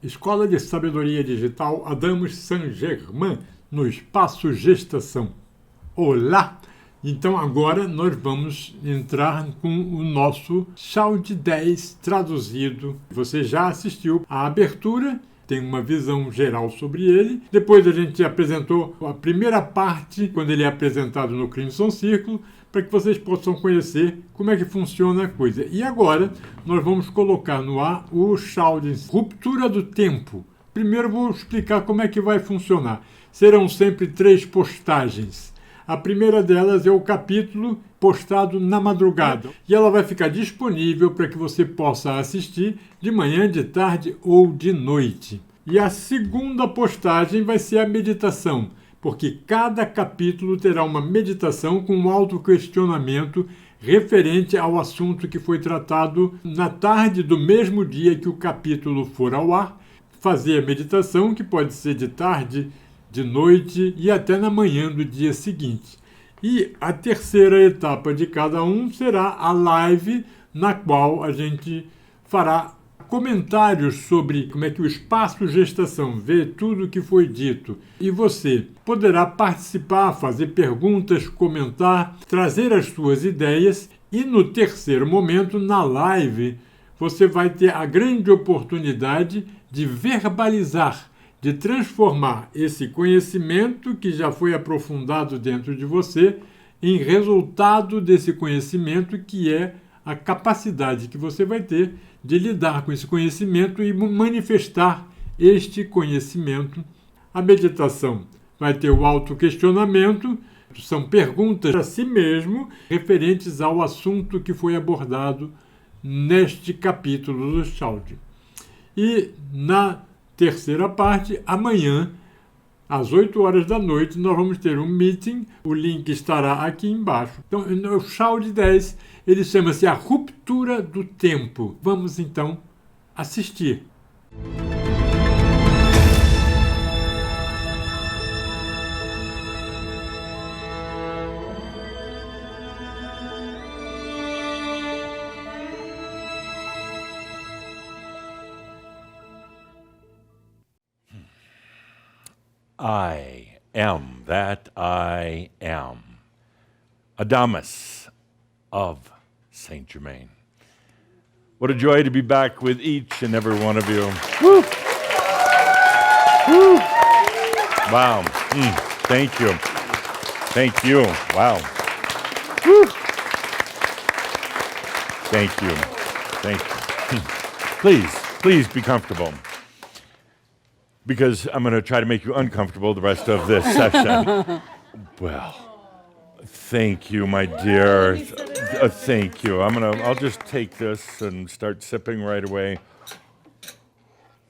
Escola de Sabedoria Digital Adamus Saint-Germain, no Espaço Gestação. Olá! Então agora nós vamos entrar com o nosso Shoud 10 traduzido. Você já assistiu à abertura, tem uma visão geral sobre ele. Depois a gente apresentou a primeira parte, quando ele é apresentado no Crimson Círculo, para que vocês possam conhecer como é que funciona a coisa. E agora nós vamos colocar no ar o Shoud Ruptura do Tempo. Primeiro vou explicar como é que vai funcionar. Serão sempre 3 postagens. A primeira delas é o capítulo postado na madrugada. E ela vai ficar disponível para que você possa assistir de manhã, de tarde ou de noite. E a segunda postagem vai ser a meditação, porque cada capítulo terá uma meditação com um autoquestionamento referente ao assunto que foi tratado na tarde do mesmo dia que o capítulo for ao ar. Fazer a meditação, que pode ser de tarde, de noite e até na manhã do dia seguinte. E a terceira etapa de cada um será a live, na qual a gente fará comentários sobre como é que o Espaço Gestação vê tudo o que foi dito. E você poderá participar, fazer perguntas, comentar, trazer as suas ideias. E no terceiro momento, na live, você vai ter a grande oportunidade de verbalizar, de transformar esse conhecimento que já foi aprofundado dentro de você em resultado desse conhecimento, que é a capacidade que você vai ter de lidar com esse conhecimento e manifestar este conhecimento. A meditação vai ter o autoquestionamento, são perguntas a si mesmo referentes ao assunto que foi abordado neste capítulo do Shoud. E na terceira parte, amanhã, às 8 horas da noite, nós vamos ter um meeting. O link estará aqui embaixo. Então, o Shoud 10, ele chama-se A Ruptura do Tempo. Vamos, então, assistir. I am that I am. Adamus of Saint-Germain. What a joy to be back with each and every one of you. Woo! Woo! Wow. Thank you. Thank you. Wow. Woo! Thank you. Thank you. Please be comfortable, because I'm going to try to make you uncomfortable the rest of this session. Well, thank you, my dear. Thank you. I'll just take this and start sipping right away.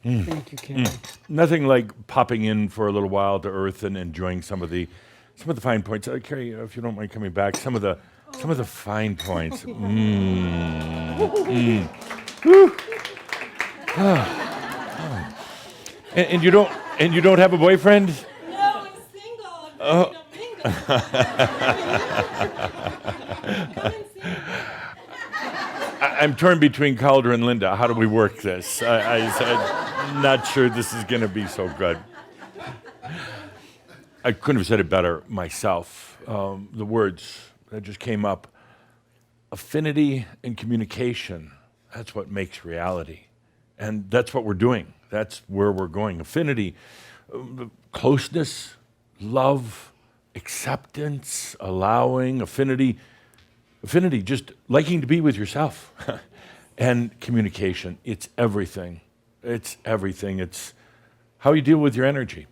Thank you, Carrie. Nothing like popping in for a little while to Earth and enjoying some of the fine points. Carrie, if you don't mind coming back, some of the fine points. And you don't have a boyfriend? No, I'm single. I'm I'm torn between Calder and Linda. How do we work this? I'm not sure this is going to be so good. I couldn't have said it better myself. The words that just came up. Affinity and communication. That's what makes reality. And that's what we're doing. That's where we're going. Affinity, closeness, love, acceptance, allowing, affinity, just liking to be with yourself. And communication, it's everything. It's everything. It's how you deal with your energy.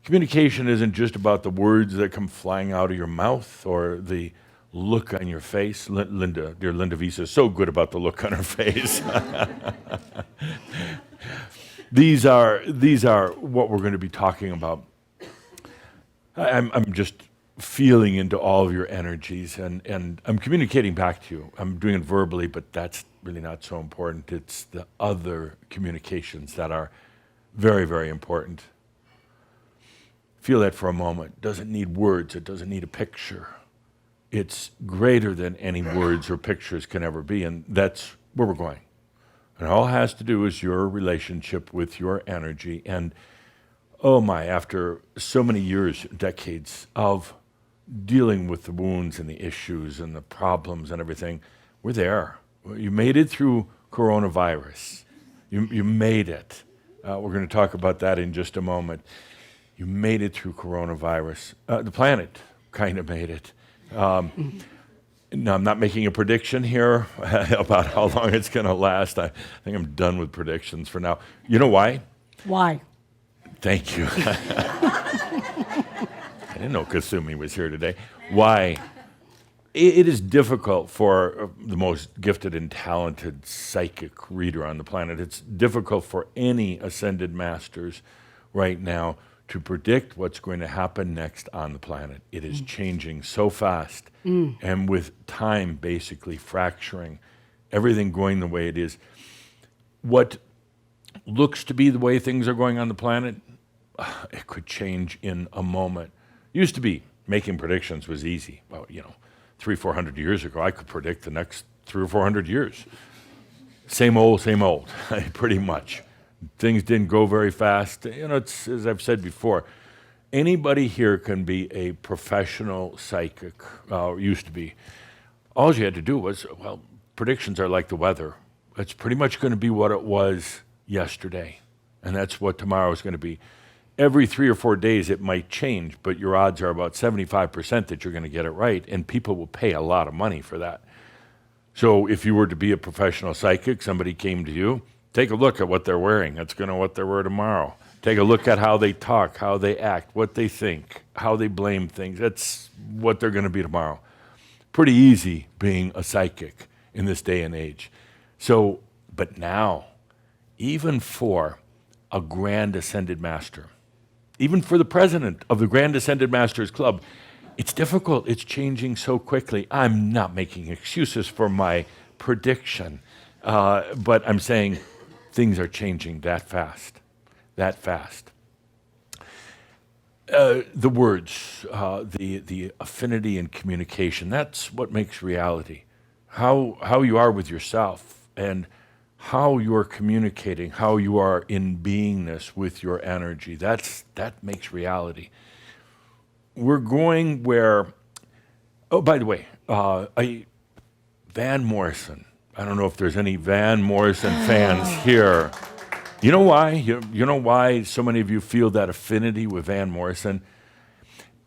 Communication isn't just about the words that come flying out of your mouth or the look on your face. Dear Linda Visa is so good about the look on her face. These are what we're going to be talking about. I'm just feeling into all of your energies, and I'm communicating back to you. I'm doing it verbally, but that's really not so important. It's the other communications that are very, very important. Feel that for a moment. It doesn't need words. It doesn't need a picture. It's greater than any words or pictures can ever be, and that's where we're going. And all it has to do is your relationship with your energy. And oh my, after so many years, decades of dealing with the wounds and the issues and the problems and everything, we're there. You made it through coronavirus. You made it. We're going to talk about that in just a moment. You made it through coronavirus. The planet kind of made it. No, I'm not making a prediction here about how long it's going to last. I think I'm done with predictions for now. You know why? Why? Thank you. I didn't know Kasumi was here today. Why? It is difficult for the most gifted and talented psychic reader on the planet. It's difficult for any ascended masters right now to predict what's going to happen next on the planet. It is changing so fast, and with time basically fracturing, everything going the way it is. What looks to be the way things are going on the planet, it could change in a moment. Used to be making predictions was easy. Well, 300-400 years ago, I could predict the next 300 or 400 years. Same old, pretty much. Things didn't go very fast. It's, as I've said before, anybody here can be a professional psychic, used to be. All you had to do was, predictions are like the weather. It's pretty much going to be what it was yesterday, and that's what tomorrow is going to be. Every 3 or 4 days it might change, but your odds are about 75% that you're going to get it right, and people will pay a lot of money for that. So if you were to be a professional psychic, somebody came to you, take a look at what they're wearing. That's going to what they wear tomorrow. Take a look at how they talk, how they act, what they think, how they blame things. That's what they're going to be tomorrow. Pretty easy being a psychic in this day and age. So, but now, even for a Grand Ascended Master, even for the president of the Grand Ascended Masters Club, it's difficult. It's changing so quickly. I'm not making excuses for my prediction, but I'm saying things are changing that fast. The words, the affinity and communication, that's what makes reality. How you are with yourself and how you're communicating, how you are in beingness with your energy, that makes reality. We're going where, oh, by the way, Van Morrison. I don't know if there's any Van Morrison fans here. You know why? You know why so many of you feel that affinity with Van Morrison?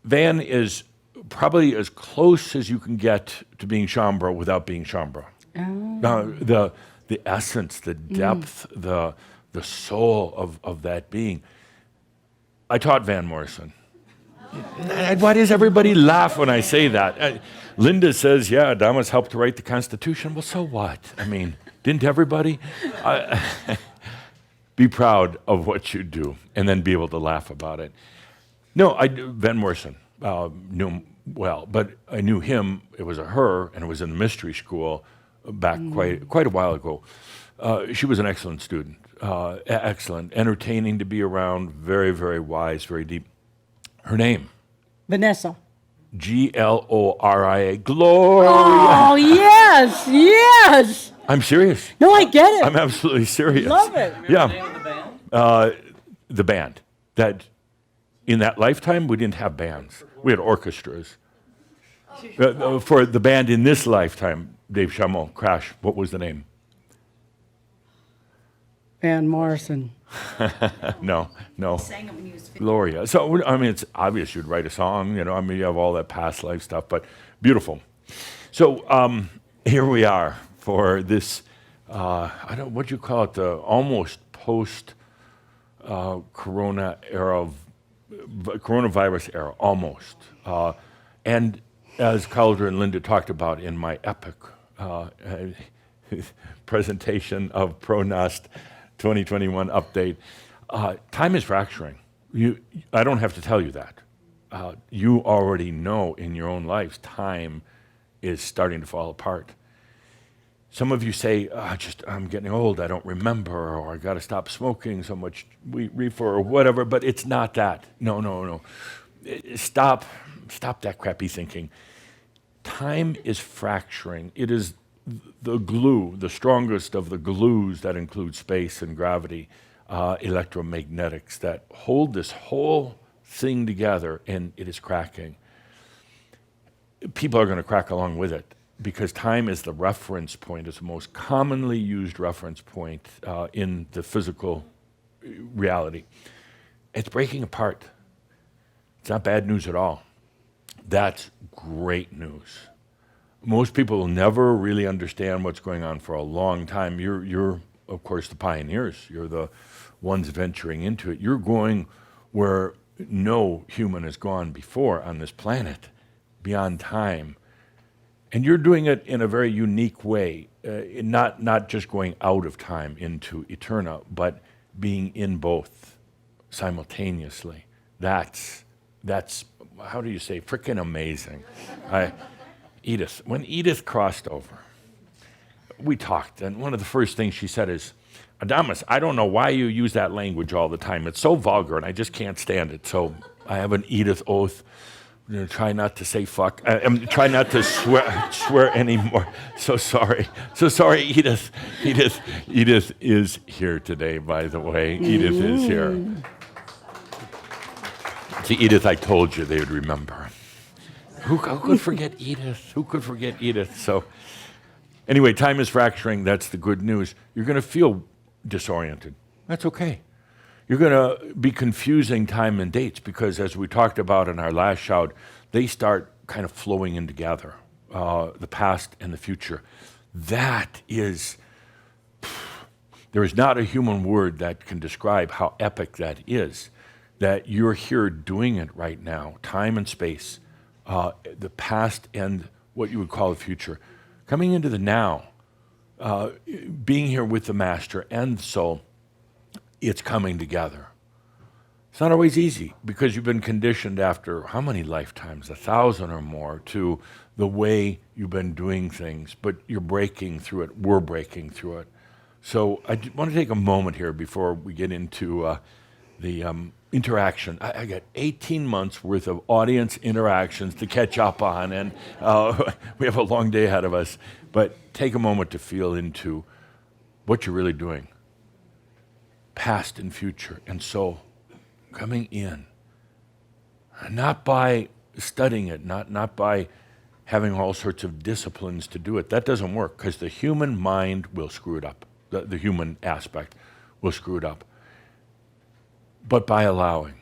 Van is probably as close as you can get to being Shaumbra without being Shaumbra. The essence, the depth, the soul of that being. I taught Van Morrison. Why does everybody laugh when I say that? Linda says, yeah, Adamus helped to write the Constitution. Well, so what? I mean, didn't everybody? Be proud of what you do and then be able to laugh about it. No, Van Morrison knew him well, but I knew him, it was a her, and it was in the mystery school back quite a while ago. She was an excellent student, excellent, entertaining to be around, very, very wise, very deep. Her name? Vanessa. Gloria. Gloria. Oh, yes. I'm serious. No, I get it. I'm absolutely serious. Love it. Yeah. The name of the band? The band. That in that lifetime, we didn't have bands. We had orchestras. For the band in this lifetime, Dave Chamon, Crash, what was the name? Van Morrison. No. Gloria. So, I mean, it's obvious you'd write a song, you have all that past life stuff, but beautiful. So, here we are for this, what do you call it, the almost post-corona era, coronavirus era, almost. And as Calder and Linda talked about in my epic presentation of Pronost 2021 update, time is fracturing. I don't have to tell you that. You already know in your own lives time is starting to fall apart. Some of you say, I'm getting old, I don't remember, or I got to stop smoking so much reefer or whatever, but it's not that. No. Stop that crappy thinking. Time is fracturing. It is the glue, the strongest of the glues that include space and gravity, electromagnetics that hold this whole thing together, and it is cracking. People are going to crack along with it because time is the reference point. It's the most commonly used reference point in the physical reality. It's breaking apart. It's not bad news at all. That's great news. Most people will never really understand what's going on for a long time. You're of course, the pioneers. You're the ones venturing into it. You're going where no human has gone before on this planet, beyond time. And you're doing it in a very unique way, not just going out of time into Eterna, but being in both simultaneously. That's how do you say, frickin' amazing. When Edith crossed over, we talked, and one of the first things she said is, Adamus, I don't know why you use that language all the time. It's so vulgar, and I just can't stand it. So I have an Edith oath. I'm going to try not to say fuck. I'm try not to swear anymore. So sorry, Edith. Edith is here today, by the way. Edith is here. See, Edith, I told you they would remember. Who could forget Edith? Who could forget Edith? So anyway, time is fracturing. That's the good news. You're going to feel disoriented. That's okay. You're going to be confusing time and dates because, as we talked about in our last Shoud, they start kind of flowing in together, the past and the future. That is, there is not a human word that can describe how epic that is, that you're here doing it right now, time and space, the past and what you would call the future, coming into the now, being here with the Master and the soul. It's coming together. It's not always easy because you've been conditioned after how many lifetimes, 1,000 or more, to the way you've been doing things, but you're breaking through it. We're breaking through it. So I want to take a moment here before we get into the interaction. I got 18 months worth of audience interactions to catch up on, and we have a long day ahead of us. But take a moment to feel into what you're really doing. Past and future and soul coming in, not by studying it, not by having all sorts of disciplines to do it. That doesn't work because the human mind will screw it up. The human aspect will screw it up. But by allowing,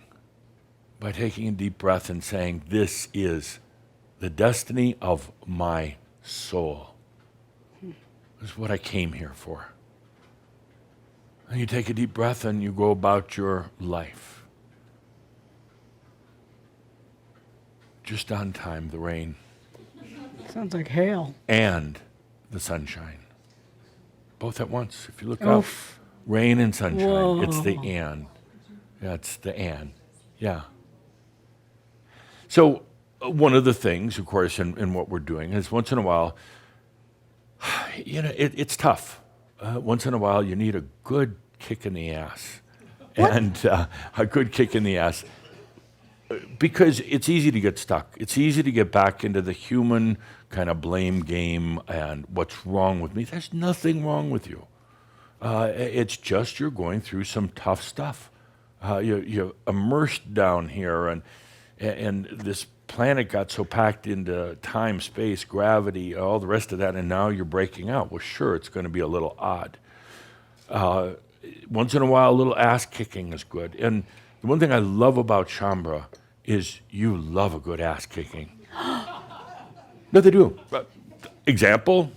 by taking a deep breath and saying, this is the destiny of my soul. This is what I came here for. And you take a deep breath and you go about your life. Just on time, the rain. Sounds like hail. And the sunshine. Both at once. If you look up, rain and sunshine. Whoa. It's the and. Yeah, it's the and. Yeah. So one of the things, of course, in what we're doing is once in a while, it's tough. Once in a while, you need a good kick in the ass. What? And a good kick in the ass. Because it's easy to get stuck. It's easy to get back into the human kind of blame game and what's wrong with me. There's nothing wrong with you. It's just you're going through some tough stuff. You're immersed down here, and this planet got so packed into time, space, gravity, all the rest of that, and now you're breaking out. Well, sure, it's going to be a little odd. Once in a while, a little ass kicking is good. And the one thing I love about Shambra is you love a good ass kicking. No, they do. Example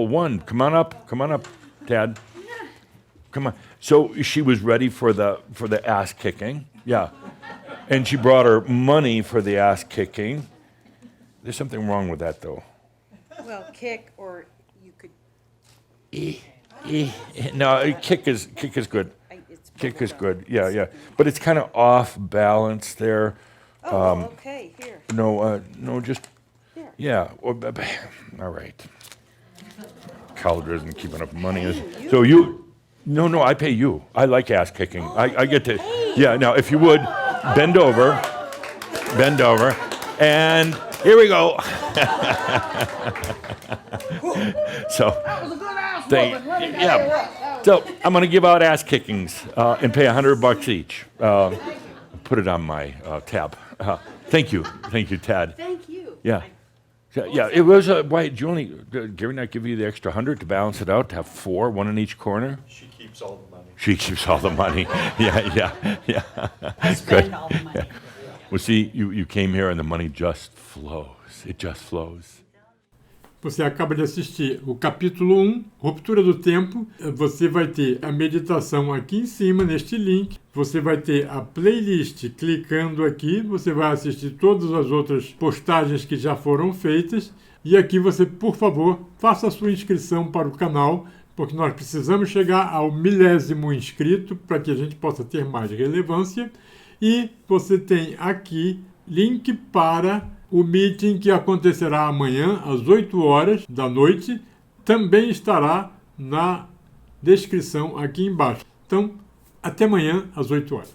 one. Come on up, Tad. Come on. So she was ready for the ass kicking. Yeah. And she brought her money for the ass kicking. There's something wrong with that, though. Well, kick, or you could. No, kick is good. Kick is good. Yeah. But it's kind of off balance there. Okay, here. No, just. Here. Yeah. All right. Calder isn't keeping enough money. So you. No, I pay you. I like ass kicking. I get to. Yeah. Now, if you would. Bend over, and here we go. So, So I'm going to give out ass kickings and pay $100 each. Put it on my tab. Thank you, Tad. Thank you. Yeah. Yeah, it was, why, did you only, did Gary not give you the extra 100 to balance it out, to have 4, one in each corner? She keeps all the money. She keeps all the money. Yeah. I spend all the money. Yeah. Well, see, you came here and the money just flows. It just flows. Você acaba de assistir o capítulo 1, Ruptura do Tempo. Você vai ter a meditação aqui em cima, neste link. Você vai ter a playlist clicando aqui. Você vai assistir todas as outras postagens que já foram feitas. E aqui você, por favor, faça a sua inscrição para o canal, porque nós precisamos chegar ao 1000º inscrito para que a gente possa ter mais relevância. E você tem aqui link para o meeting que acontecerá amanhã às 8 horas da noite. Também estará na descrição aqui embaixo. Então, até amanhã às 8 horas.